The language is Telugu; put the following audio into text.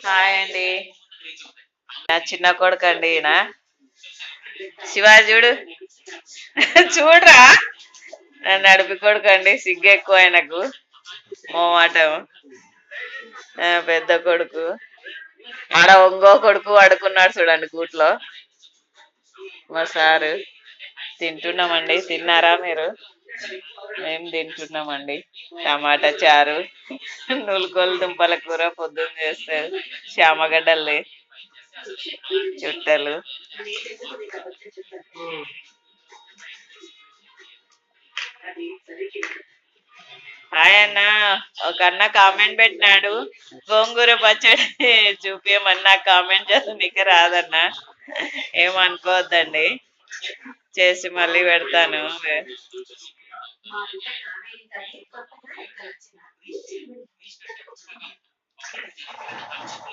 హాయ్ అండి. నా చిన్న కొడుకు అండి ఈయన. శివాజీ చూడు. చూడరా. నా నడిపి కొడుకు అండి, సిగ్గు ఎక్కువ ఆయనకు. మోమాటం. పెద్ద కొడుకు. ఆడ ఇంకో కొడుకు పడుకున్నాడు చూడండి గూట్లో. మా సారు. తింటున్నామండి. తిన్నారా మీరు? మేము తింటున్నామండి. టమాటా చారు, నులుకోలు దుంపల కూర పొద్దున్న చేస్తే, శ్యామగడ్డల్ని చుట్టలు. హాయ్ అన్న. ఒక అన్న కామెంట్ పెట్టినాడు, గోంగూర పచ్చడి చూపించమని. నాకు కామెంట్ చేస్తే రాదన్న, ఏమనుకోవద్దండి. చేసి మళ్ళీ పెడతాను.